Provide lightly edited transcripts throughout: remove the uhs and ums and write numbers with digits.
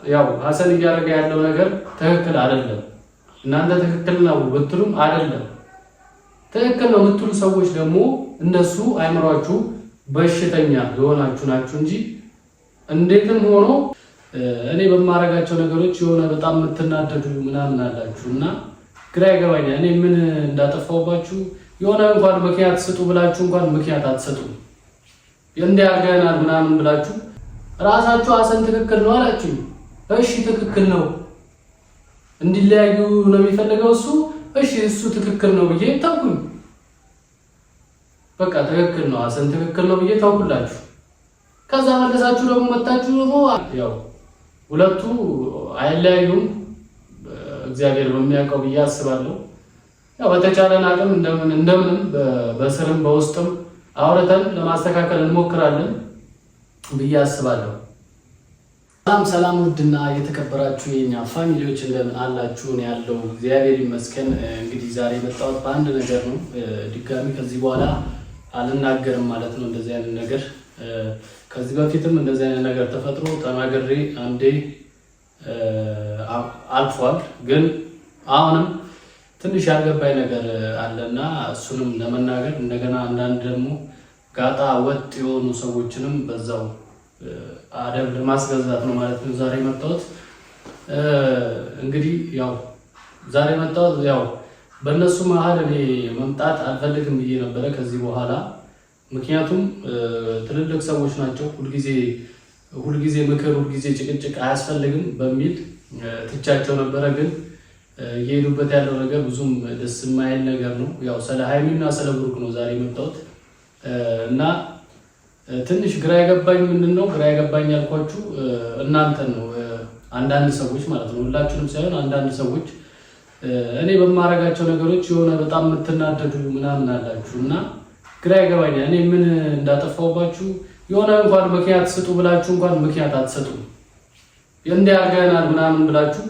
ያው ሐሰን እያደረገ ያለው ነገር ትክክል አይደለም። እናንተ ትክክል ነው ብትሉም አይደለም። ትክክል ነው የምትሉ ሰዎች ደግሞ እነሱ አይምሯችሁ በሽተኛ የሆናችሁ ናችሁ እንጂ እንዴትም ሆኖ እኔ በማረጋቸው ነገሮች የሆነ በጣም የምትናደዱ ምናምን አላችሁ እና ግራ ይገባኛል። እኔ ምን እንዳጠፋውባችሁ የሆነ እንኳን ምክንያት ስጡ ብላችሁ እንኳን ምክንያት አትሰጡም። እንዲያርገናል ምናምን ብላችሁ ራሳችሁ ሐሰን ትክክል ነው አላችሁ። እሺ ትክክል ነው እንዲለያዩ ነው የሚፈልገው እሱ። እሺ እሱ ትክክል ነው ብዬ ታውቁኝ። በቃ ትክክል ነው ሐሰን ትክክል ነው ብዬ ታውቁላችሁ። ከዛ መለሳችሁ ደግሞ መጣችሁ ነው ያው ሁለቱ አይለያዩም እግዚአብሔር በሚያውቀው ብዬ አስባለሁ። ያው በተቻለን አቅም እንደምንም በስርም በውስጥም አውርተን ለማስተካከል እንሞክራለን ብዬ አስባለሁ። ሰላም ውድና የተከበራችሁ የኛ ፋሚሊዎች እንደምን አላችሁ? ነው ያለው እግዚአብሔር ይመስገን። እንግዲህ ዛሬ መጣሁት በአንድ ነገር ነው። ድጋሚ ከዚህ በኋላ አልናገርም ማለት ነው እንደዚህ አይነት ነገር። ከዚህ በፊትም እንደዚህ አይነት ነገር ተፈጥሮ ተናግሬ አንዴ አልፏል። ግን አሁንም ትንሽ ያልገባኝ ነገር አለና እሱንም ለመናገር እንደገና አንዳንድ ደግሞ ጋጣ ወጥ የሆኑ ሰዎችንም በዛው አደብ ለማስገዛት ነው ማለት ነው ዛሬ መጣሁት። እንግዲህ ያው ዛሬ መጣሁት ያው በእነሱ መሀል እኔ መምጣት አልፈልግም ብዬ ነበረ ከዚህ በኋላ። ምክንያቱም ትልልቅ ሰዎች ናቸው። ሁልጊዜ ምክር፣ ሁልጊዜ ጭቅጭቅ አያስፈልግም በሚል ትቻቸው ነበረ። ግን እየሄዱበት ያለው ነገር ብዙም ደስ የማይል ነገር ነው። ያው ስለ ሃይሚና ስለ ብሩክ ነው ዛሬ መጣሁት እና ትንሽ ግራ የገባኝ ምንድነው ግራ የገባኝ ያልኳችሁ እናንተን ነው። አንዳንድ ሰዎች ማለት ነው ሁላችሁንም ሳይሆን አንዳንድ ሰዎች እኔ በማረጋቸው ነገሮች የሆነ በጣም የምትናደዱ ምናምን አላችሁ እና ግራ ይገባኛል። እኔ ምን እንዳጠፋውባችሁ የሆነ እንኳን ምክንያት ስጡ ብላችሁ እንኳን ምክንያት አትሰጡም። እንዲያርገናል ምናምን ብላችሁ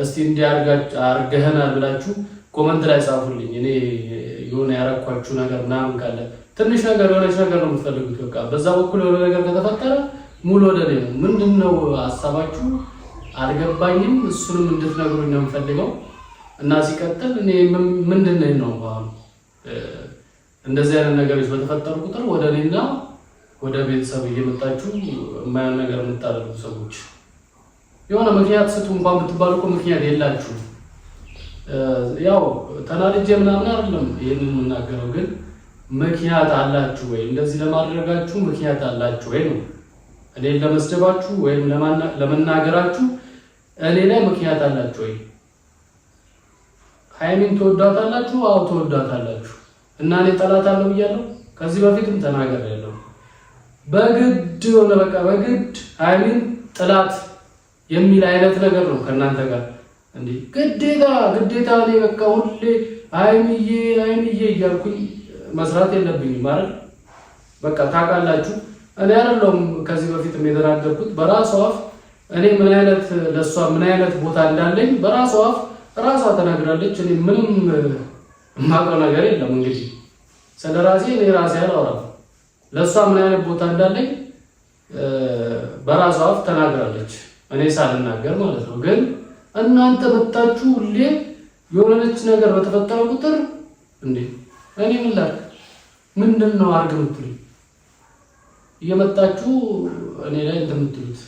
እስቲ እንዲያርገናል ብላችሁ ኮመንት ላይ ጻፉልኝ። እኔ የሆነ ያረኳችሁ ነገር ምናምን ካለ ትንሽ ነገር የሆነች ነገር ነው የምትፈልጉት። በቃ በዛ በኩል የሆነ ነገር ከተፈጠረ ሙሉ ወደ እኔ ነው። ምንድነው ሐሳባችሁ አልገባኝም። እሱንም እንድትነግሩኝ ነው የምፈልገው እና ሲቀጥል እኔ ምንድነው ነው እንደዚህ አይነት ነገሮች በተፈጠሩ ቁጥር ወደ እኔና ወደ ቤተሰብ እየመጣችሁ የማይሆን ነገር የምታደርጉ ሰዎች የሆነ ምክንያት ስጡ እንኳን ብትባሉ እኮ ምክንያት የላችሁ። ያው ተናድጄ ምናምን አይደለም ይሄንን የምናገረው፣ ግን ምክንያት አላችሁ ወይ? እንደዚህ ለማድረጋችሁ ምክንያት አላችሁ ወይ ነው። እኔን ለመስደባችሁ ወይም ለመናገራችሁ እኔ ላይ ምክንያት አላችሁ ወይ? ሃይሚን ትወዳታላችሁ? አዎ ትወዳታላችሁ። እና እኔ ጠላት አለው ብያለሁ? ከዚህ በፊትም ተናግሬያለሁ። በግድ ሆነ በቃ በግድ ሃይሚን ጥላት የሚል አይነት ነገር ነው ከእናንተ ጋር እንዴ? ግዴታ እኔ በቃ ሁሌ ሃይሚዬ እያልኩኝ መስራት የለብኝም ማለት በቃ ታውቃላችሁ። እኔ አይደለሁም ከዚህ በፊትም የተናገርኩት በራሷ አፍ እኔ ምን አይነት ለሷ ምን አይነት ቦታ እንዳለኝ በራሷ አፍ ራሷ ተናግራለች። እኔ ምንም የማውቀው ነገር የለም። እንግዲህ ስለራሴ እኔ ራሴ አላወራም። ለሷ ምን አይነት ቦታ እንዳለኝ በራሷ አፍ ተናግራለች፣ እኔ ሳልናገር ማለት ነው። ግን እናንተ መጣችሁ ሁሌ የሆነች ነገር በተፈጠረ ቁጥር እንዴ እኔ ምን ላድርግ ምንድነው አድርግ የምትሉኝ እየመጣችሁ እኔ ላይ እንደምትሉት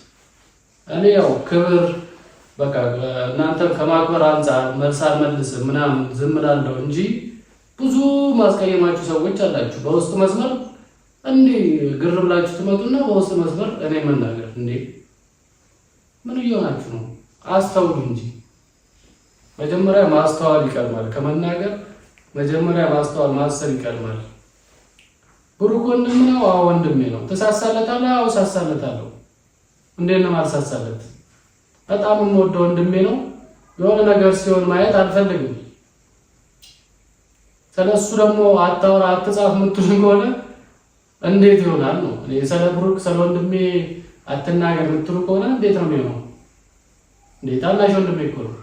እኔ ያው ክብር በቃ እናንተ ከማክበር አንፃር መልስ አልመልስም ምናምን ዝም እላለሁ እንጂ ብዙ ማስቀየማችሁ ሰዎች አላችሁ። በውስጥ መስመር እንዴ ግር ብላችሁ ትመጡና በውስጥ መስመር እኔ መናገር እንዴ ምን እየሆናችሁ ነው? አስተውሉ እንጂ መጀመሪያ ማስተዋል ይቀድማል ከመናገር። መጀመሪያ ማስተዋል ማሰብ ይቀድማል። ብሩክ ወንድም ነው? አዎ ወንድሜ ነው። ተሳሳለታለህ? አዎ ሳሳለታለሁ። እንዴት ነው ማልሳሳለት? በጣም የምወደው ወንድሜ ነው። የሆነ ነገር ሲሆን ማየት አልፈልግም። ስለሱ ደግሞ አታወራ አትጻፍ የምትሉኝ ከሆነ እንዴት ይሆናል ነው? እኔ ስለ ብሩክ ስለ ወንድሜ አትናገር የምትሉ ከሆነ እንዴት ነው የሚሆነው? እንዴት ታናሽ ወንድሜ እኮ ነው።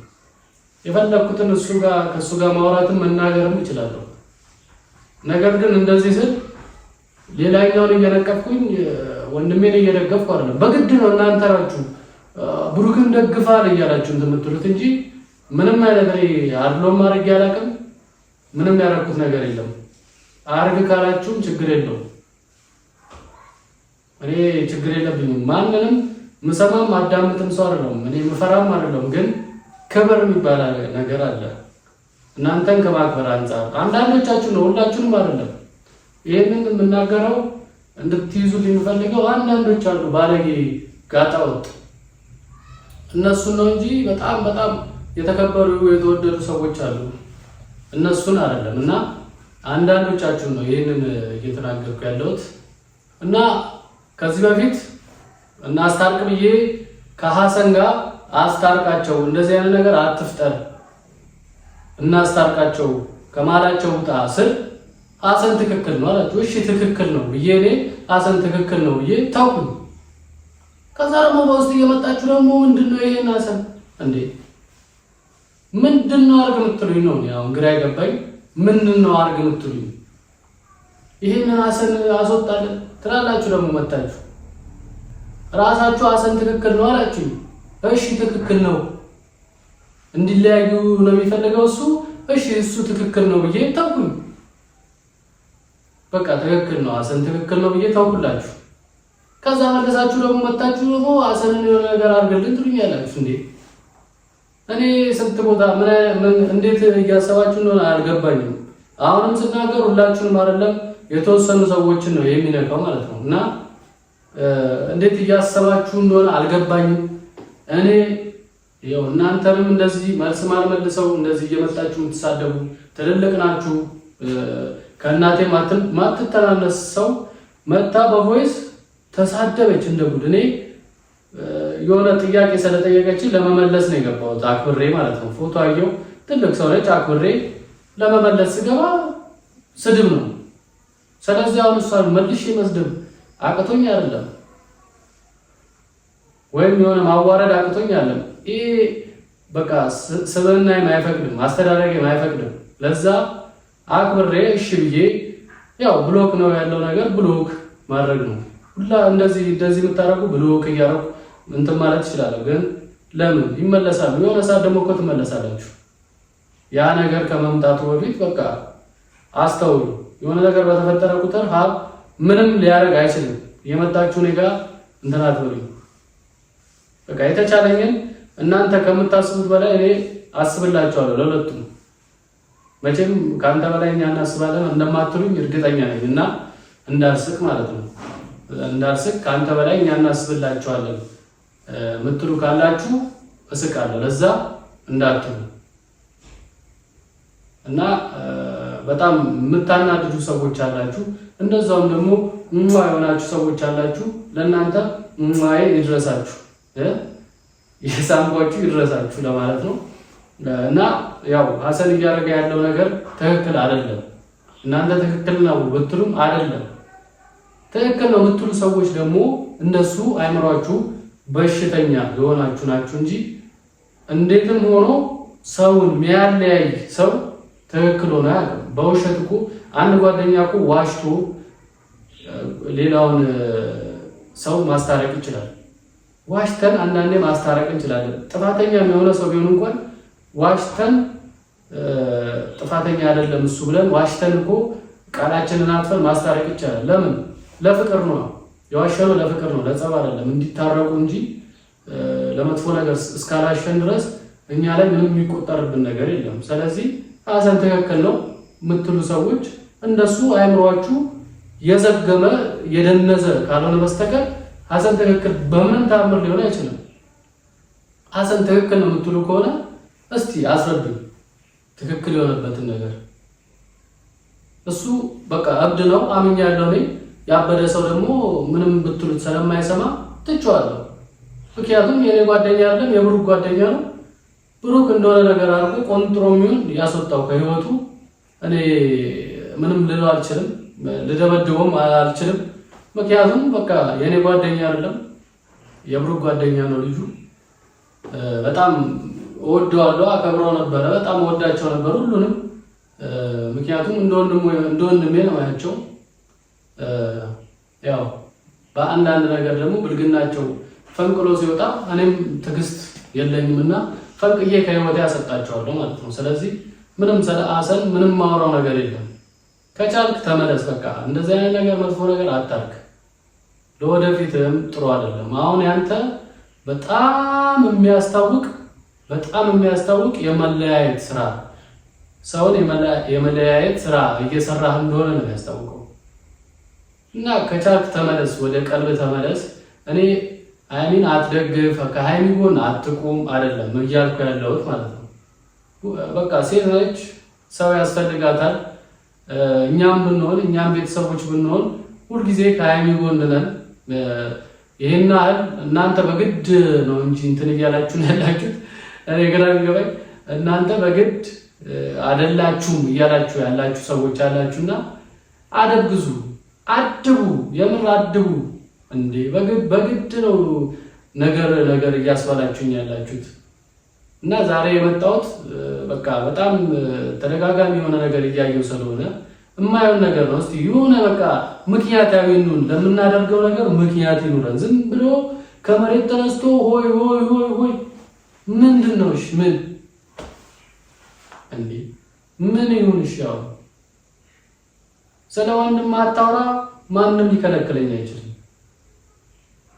የፈለኩትን ከሱ ጋር ማውራትም መናገርም እችላለሁ። ነገር ግን እንደዚህ ስል ሌላኛውን እየነቀፍኩኝ ወንድሜን እየደገፍኩ አይደለም። በግድ ነው እናንተ ናችሁ ብሩክን ደግፋል እያላችሁ እንትምትሉት እንጂ ምንም አይነት አድሎም ማድረግ ያላቅም ምንም ያረኩት ነገር የለም። አርግ ካላችሁም ችግር የለውም። እኔ ችግር የለብኝም። ማንንም ምሰማም አዳምጥም ሰው አይደለም። እኔ ምፈራም አይደለም። ግን ክብር የሚባል ነገር አለ። እናንተን ከማክበር አንፃር አንዳንዶቻችሁ ነው፣ ሁላችሁንም አይደለም። ይሄንን የምናገረው እንድትይዙልኝ የምፈልገው አንዳንዶች አሉ ባለጌ ጋጣወጥ እነሱን ነው እንጂ በጣም የተከበሩ የተወደዱ ሰዎች አሉ። እነሱን አይደለም። እና አንዳንዶቻችሁ ነው ይሄንን እየተናገርኩ ያለሁት። እና ከዚህ በፊት እናስታርቅ ብዬ ከሐሰን ጋር አስታርቃቸው፣ እንደዚህ አይነት ነገር አትፍጠር፣ እናስታርቃቸው ከማላቸው ውጣ ስል ሐሰን ትክክል ነው አላችሁ። እሺ ትክክል ነው ብዬ እኔ ሐሰን ትክክል ነው ብዬ ታውቁኝ። ከዛ ደግሞ በውስጥ እየመጣችሁ ደግሞ ምንድነው ይሄን ሐሰን እንዴ ምንድነው አርግ የምትሉኝ ነው? አሁን ግራ ይገባኝ። ምንድነው አርግ የምትሉኝ? ይሄን ሐሰን አስወጣለን ትላላችሁ። ደግሞ መጣችሁ ራሳችሁ ሐሰን ትክክል ነው አላችሁ። እሺ ትክክል ነው እንዲለያዩ ነው የሚፈልገው እሱ። እሺ እሱ ትክክል ነው ብዬ ታውቁኝ። በቃ ትክክል ነው ሐሰን ትክክል ነው ብዬ ታውቁላችሁ። ከዛ መለሳችሁ ደግሞ መጣችሁ ደግሞ ሐሰንን የሆነ ነገር አድርገልን ትሉኛላችሁ እንዴ። እኔ ስንት ቦታ ምን እንዴት እያሰባችሁ እንደሆነ አልገባኝም። አሁንም ስናገር ሁላችሁንም አይደለም የተወሰኑ ሰዎችን ነው የሚነካው ማለት ነው። እና እንዴት እያሰባችሁ እንደሆነ አልገባኝም። እኔ ያው እናንተንም እንደዚህ መልስ ማልመልሰው እንደዚህ እየመጣችሁ የምትሳደቡ ትልልቅ ናችሁ። ከእናቴ ማትተናነስ ሰው መጣ በቮይስ ተሳደበች እንደ ጉድ። እኔ የሆነ ጥያቄ ስለጠየቀችኝ ለመመለስ ነው የገባሁት አክብሬ ማለት ነው። ፎቶ አየው ትልቅ ሰው ነች፣ አክብሬ ለመመለስ ስገባ ስድብ ነው። ስለዚህ አሁን እሷን መልሼ መስደብ አቅቶኝ አይደለም፣ ወይም የሆነ ማዋረድ አቅቶኝ አይደለም። ይሄ በቃ ስብዕናዬም አይፈቅድም፣ አስተዳደጌም አይፈቅድም። ለዛ አክብሬ እሺ ብዬ ያው ብሎክ ነው ያለው ነገር ብሎክ ማድረግ ነው። ሁላ እንደዚህ የምታረጉ ብሎክ እያረጉ እንትን ማለት ይችላል። ግን ለምን ይመለሳሉ? የሆነ ሰዓት ደግሞ እኮ ትመለሳላችሁ። ያ ነገር ከመምጣቱ በፊት በቃ አስተውሉ። የሆነ ነገር በተፈጠረ ቁጥር ምንም ሊያደርግ አይችልም። የመጣችሁ እኔ ጋር እንትን አትበሉኝ። በቃ የተቻለኝን እናንተ ከምታስቡት በላይ እኔ አስብላችኋለሁ ለሁለቱም። መቼም ከአንተ በላይ እኛ እናስባለን እንደማትሉኝ እርግጠኛ ነኝ። እና እንዳልስቅ ማለት ነው እንዳልስቅ ከአንተ በላይ እኛ እናስብላችኋለን ምትሉ ካላችሁ እስቃለሁ። ለዛ እንዳትሉ እና በጣም የምታናድዱ ሰዎች አላችሁ። እንደዛውም ደግሞ የሆናችሁ ሰዎች አላችሁ። ለእናንተ ይድረሳችሁ፣ የሳምኳችሁ ይድረሳችሁ ለማለት ነው። እና ያው ሐሰን እያደረገ ያለው ነገር ትክክል አይደለም። እናንተ ትክክል ነው ብትሉም አይደለም። ትክክል ነው የምትሉ ሰዎች ደግሞ እነሱ አይምሯችሁ በሽተኛ የሆናችሁ ናችሁ እንጂ እንዴትም ሆኖ ሰውን የሚያለያይ ሰው ትክክል ሆነ አያውቅም። በውሸት እኮ አንድ ጓደኛ እኮ ዋሽቶ ሌላውን ሰው ማስታረቅ ይችላል። ዋሽተን አንዳንዴ ማስታረቅ እንችላለን። ጥፋተኛ የሆነ ሰው ቢሆን እንኳን ዋሽተን ጥፋተኛ አይደለም እሱ ብለን ዋሽተን እኮ ቃላችንን አጥፈን ማስታረቅ ይቻላል። ለምን? ለፍቅር ነው። የዋሸነው ለፍቅር ነው፣ ለጸብ አይደለም። እንዲታረቁ እንጂ ለመጥፎ ነገር እስካላሸን ድረስ እኛ ላይ ምንም የሚቆጠርብን ነገር የለም። ስለዚህ ሐሰን ትክክል ነው የምትሉ ሰዎች እንደሱ አይምሯችሁ የዘገመ የደነዘ ካልሆነ በስተቀር ሐሰን ትክክል በምንም ታምር ሊሆን አይችልም። ሐሰን ትክክል ነው የምትሉ ከሆነ እስቲ አስረዱኝ ትክክል የሆነበትን ነገር። እሱ በቃ እብድ ነው አምኛለሁ እኔ። ያበደ ሰው ደግሞ ምንም ብትሉት ስለማይሰማ ትቼዋለሁ። ምክንያቱም የኔ ጓደኛ አይደለም የብሩክ ጓደኛ ነው። ብሩክ እንደሆነ ነገር አድርጎ ቆንጥሮ የሚሆን ያስወጣው ከህይወቱ እኔ ምንም ልለው አልችልም፣ ልደበድበውም አልችልም። ምክንያቱም በቃ የኔ ጓደኛ አይደለም የብሩክ ጓደኛ ነው ልጁ። በጣም እወደዋለሁ፣ አከብረው ነበረ፣ በጣም እወዳቸው ነበር ሁሉንም። ምክንያቱም እንደ ወንድሜ ነው ያቸው። ያው በአንዳንድ ነገር ደግሞ ብልግናቸው ፈንቅሎ ሲወጣ እኔም ትዕግስት የለኝምና ፈንቅዬ ከህይወቴ ያሰጣቸዋለሁ ማለት ነው። ስለዚህ ምንም ስለ አሰን ምንም ማውራው ነገር የለም። ከቻልክ ተመለስ። በቃ እንደዚህ አይነት ነገር መጥፎ ነገር አታርግ። ለወደፊትም ጥሩ አይደለም። አሁን ያንተ በጣም የሚያስታውቅ የመለያየት ስራ ሰውን የመለያየት ስራ እየሰራህ እንደሆነ ነው የሚያስታውቀው። እና ከቻልክ ተመለስ፣ ወደ ቀልብ ተመለስ። እኔ ሃይሚን አትደግፍ፣ ከሃይሚ ጎን አትቁም አይደለም እያልኩ ያለሁት ማለት ነው። በቃ ሴት ነች፣ ሰው ያስፈልጋታል። እኛም ቤተሰቦች ብንሆን ሁልጊዜ ከሃይሚ ጎን ነን። ይሄን ያህል እናንተ በግድ ነው እንጂ እንትን እያላችሁን ያላችሁት እኔ ግራ የሚገባኝ እናንተ በግድ አይደላችሁም እያላችሁ ያላችሁ ሰዎች አላችሁና አደብ ግዙ፣ አድቡ፣ የምር አድቡ። እንዴ በግድ ነው ነገር እያስባላችሁኝ ያላችሁት። እና ዛሬ የመጣሁት በቃ በጣም ተደጋጋሚ የሆነ ነገር እያየሁ ስለሆነ የማየውን ነገር ነው። እስቲ የሆነ በቃ ምክንያታዊ እንሁን፣ ለምናደርገው ነገር ምክንያት ይኑረን። ዝም ብሎ ከመሬት ተነስቶ ሆይ ሆይ ሆይ ሆይ ምንድን ነው? እሺ ምን እንዴ ምን ይሁን? እሺ ያው ስለ ወንድም አታውራ፣ ማንም ሊከለክለኝ አይችልም።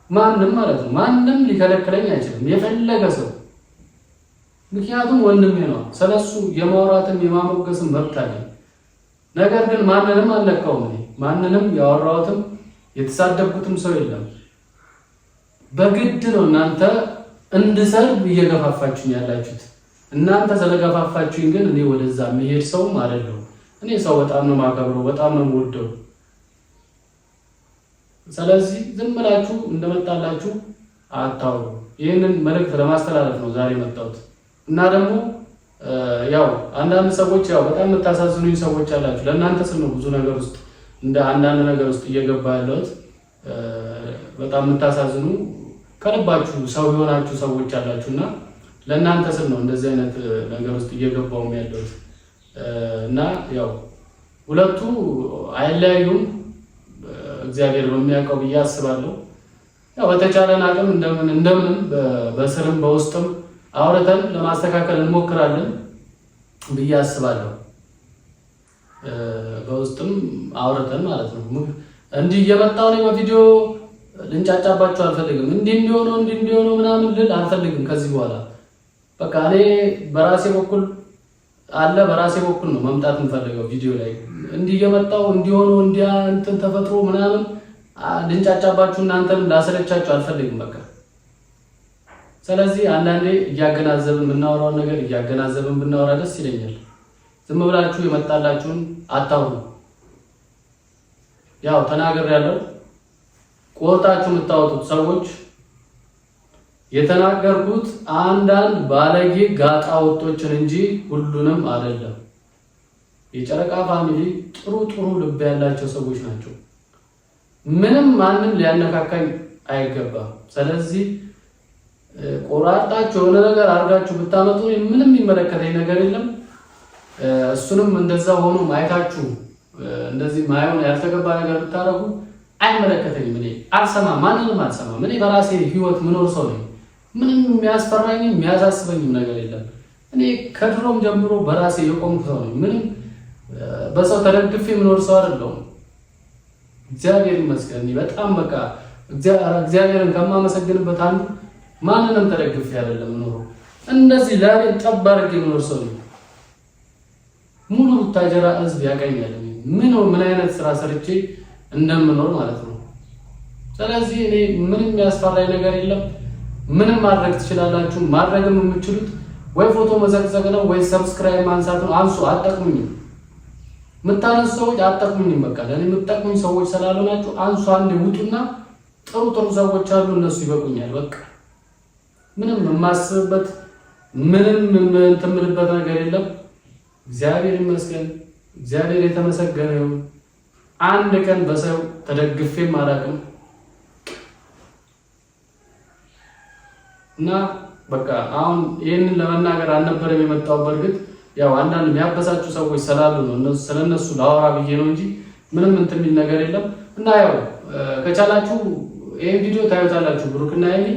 ማንም ማለት ነው፣ ማንም ሊከለክለኝ አይችልም፣ የፈለገ ሰው። ምክንያቱም ወንድሜ ነው። ስለሱ የማውራትም የማሞገስም መብት አለኝ። ነገር ግን ማንንም አልነካውም። እኔ ማንንም ያወራሁትም የተሳደብኩትም ሰው የለም። በግድ ነው እናንተ እንድሰርብ እየገፋፋችሁኝ ያላችሁት። እናንተ ስለገፋፋችሁኝ ግን እኔ ወደዛ የሚሄድ ሰውም አይደለሁም። እኔ ሰው በጣም ነው ማከብረው፣ በጣም ነው የምወደው። ስለዚህ ዝም ብላችሁ እንደመጣላችሁ አታውሩ። ይህንን መልእክት ለማስተላለፍ ነው ዛሬ መጣሁት። እና ደግሞ ያው አንዳንድ ሰዎች ያው በጣም የምታሳዝኑኝ ሰዎች አላችሁ። ለእናንተ ስል ነው ብዙ ነገር ውስጥ አንዳንድ ነገር ውስጥ እየገባ ያለሁት። በጣም የምታሳዝኑ ከልባችሁ ሰው የሆናችሁ ሰዎች አላችሁና ለእናንተ ስል ነው እንደዚህ አይነት ነገር ውስጥ እየገባውም ያለሁት። እና ያው ሁለቱ አይለያዩም እግዚአብሔር በሚያውቀው ብዬ አስባለሁ። ያው በተቻለን አቅም እንደምንም በስርም በውስጥም አውርተን ለማስተካከል እንሞክራለን ብዬ አስባለሁ። በውስጥም አውርተን ማለት ነው። እንዲህ እየመጣሁ ነው በቪዲዮ ልንጫጫባችሁ አልፈልግም። እንዲህ እንዲሆነው ምናምን ልል አልፈልግም ከዚህ በኋላ። በቃ እኔ በራሴ በኩል ነው መምጣት የምፈልገው ቪዲዮ ላይ። እንዲህ እየመጣሁ እንዲሆነው እንትን ተፈጥሮ ምናምን ልንጫጫባችሁ እናንተንም ላሰለቻችሁ አልፈልግም በቃ። ስለዚህ አንዳንዴ እያገናዘብን የምናወራውን ነገር እያገናዘብን ብናወራ ደስ ይለኛል። ዝም ብላችሁ የመጣላችሁን አታውሩ። ያው ተናግሬያለሁ። ቆርጣችሁ የምታወጡት ሰዎች የተናገርኩት አንዳንድ ባለጌ ጋጣ ወጦችን እንጂ ሁሉንም አይደለም። የጨረቃ ፋሚሊ ጥሩ ልብ ያላቸው ሰዎች ናቸው። ምንም ማንም ሊያነካካኝ አይገባም። ስለዚህ ቆራጣችሁ የሆነ ነገር አድርጋችሁ ብታመጡ ምንም የሚመለከተኝ ነገር የለም። እሱንም እንደዛ ሆኖ ማየታችሁ እንደዚህ ማየውን ያልተገባ ነገር ብታረጉ አይመለከተኝም። እኔ አልሰማም፣ ማንንም አልሰማም። እኔ በራሴ ህይወት ምኖር ሰው ነኝ። ምንም የሚያስፈራኝም የሚያሳስበኝም ነገር የለም። እኔ ከድሮም ጀምሮ በራሴ የቆምኩ ሰው ነኝ። ምንም በሰው ተደግፌ ምኖር ሰው አይደለሁም። እግዚአብሔር ይመስገን። በጣም በቃ እግዚአብሔርን ከማመሰግንበት አንዱ ማንንም ተደግፌ አይደለም ምኖር። እንደዚህ ለቤት ጠብ አድርጌ ምኖር ሰው ነኝ። ሙሉ ቡታጀራ ህዝብ ያቀኛል ምን አይነት ስራ ሰርቼ እንደምኖር ማለት ነው። ስለዚህ እኔ ምንም የሚያስፈራኝ ነገር የለም። ምንም ማድረግ ትችላላችሁ። ማድረግም የምትችሉት ወይ ፎቶ መዘግዘግ ነው ወይ ሰብስክራይብ ማንሳት ነው። አንሱ፣ አጠቅሙኝ። የምታነሱ ሰዎች አጠቅሙኝ። በቃ ለኔ የምትጠቅሙኝ ሰዎች ስላልሆናችሁ አንሱ። አንዴ ውጡና ጥሩ ሰዎች አሉ፣ እነሱ ይበቁኛል። በቃ ምንም የማስብበት ምንም የምትምልበት ነገር የለም። እግዚአብሔር ይመስገን። እግዚአብሔር የተመሰገነ ይሁን። አንድ ቀን በሰው ተደግፌም አላውቅም እና በቃ አሁን ይሄንን ለመናገር አልነበረም የመጣው። በርግጥ ያው አንዳንድ የሚያበሳጩ ሰዎች ስላሉ ነው ስለነሱ ላወራ ብዬ ነው እንጂ ምንም እንትን የሚል ነገር የለም። እና ያው ከቻላችሁ ይሄን ቪዲዮ ታዩታላችሁ። ብሩክና ሀይሚ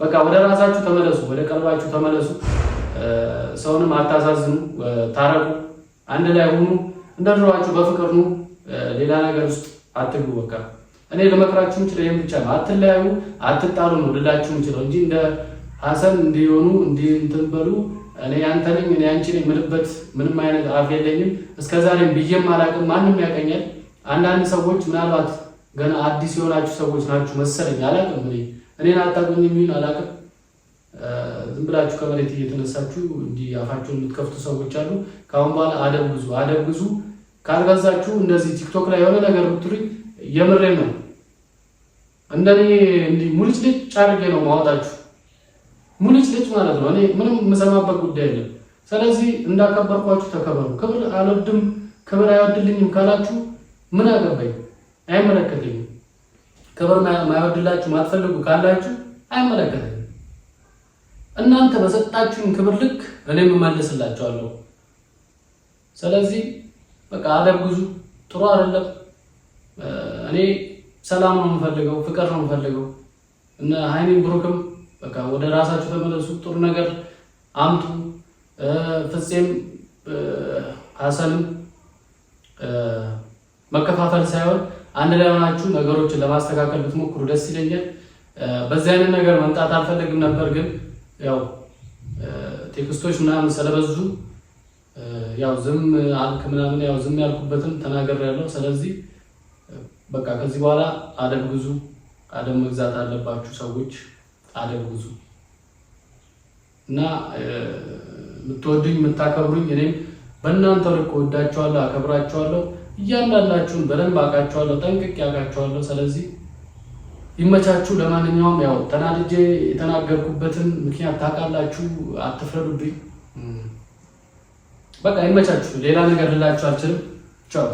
በቃ ወደ ራሳችሁ ተመለሱ፣ ወደ ቀልባችሁ ተመለሱ። ሰውንም አታሳዝኑ፣ ታረቁ፣ አንድ ላይ ሁኑ፣ እንደድሯችሁ በፍቅር ኑ። ሌላ ነገር ውስጥ አትግቡ። በቃ እኔ ለመክራችሁ እንችላለን ይሄን ብቻ ነው። አትለያዩ፣ አትጣሉ ነው ልላችሁ እንችላለን እንጂ እንደ ሐሰን እንዲሆኑ እንትን በሉ እኔ አንተ ነኝ እኔ አንቺ ነኝ የምልበት ምንም አይነት አፍ የለኝም። እስከዛሬም ብዬም አላውቅም። ማንም ያቀኛል። አንዳንድ ሰዎች ምናልባት ገና አዲስ የሆናችሁ ሰዎች ናችሁ መሰለኝ፣ አላውቅም። እኔን አታውቁኝም የሚል አላውቅም። ዝም ብላችሁ ከመሬት እየተነሳችሁ እንዲህ አፋችሁን የምትከፍቱ ሰዎች አሉ። ከአሁን በኋላ አደብ ግዙ፣ አደብ ግዙ። ካልገዛችሁ እንደዚህ ቲክቶክ ላይ የሆነ ነገር ብትሉኝ የምሬን ነው። እንደኔ እንዲህ ሙልጭ ልጭ አድርጌ ነው ማወጣችሁ። ሙልጭ ልጭ ማለት ነው። እኔ ምንም የምሰማበት ጉዳይ የለም። ስለዚህ እንዳከበርኳችሁ ተከበሩ። ክብር አልወድም ክብር አይወድልኝም ካላችሁ ምን አገባኝ? አይመለከተኝም። ክብር ማይወድላችሁ ማትፈልጉ ካላችሁ አይመለከተኝም። እናንተ በሰጣችሁኝ ክብር ልክ እኔም እመልስላችኋለሁ። ስለዚህ በቃ አደብ ግዙ። ጥሩ አይደለም። እኔ ሰላም ነው የምፈልገው፣ ፍቅር ነው የምፈልገው። እነ ሃይሚን ብሩክም በቃ ወደ ራሳችሁ ተመለሱ፣ ጥሩ ነገር አምጡ። ፍፄም ሐሰንም መከፋፈል ሳይሆን አንድ ላይ ሆናችሁ ነገሮችን ለማስተካከል ብትሞክሩ ደስ ይለኛል። በዚህ አይነት ነገር መምጣት አልፈልግም ነበር፣ ግን ያው ቴክስቶች ምናምን ስለበዙ ያው ዝም አልክ ምናምን ያው ዝም ያልኩበትን ተናግሬያለሁ። ስለዚህ በቃ ከዚህ በኋላ አደብ ግዙ። አደብ መግዛት አለባችሁ ሰዎች፣ አደብ ግዙ እና የምትወዱኝ የምታከብሩኝ እኔም በእናንተ ልክ ወዳችኋለሁ፣ አከብራችኋለሁ። እያንዳንዳችሁን በደንብ አውቃችኋለሁ፣ ጠንቅቄ አውቃችኋለሁ። ስለዚህ ይመቻችሁ። ለማንኛውም ያው ተናድጄ የተናገርኩበትን ምክንያት ታውቃላችሁ፣ አትፍረዱብኝ። በቃ ይመቻችሁ። ሌላ ነገር ልላችሁ አልችልም። ቻው።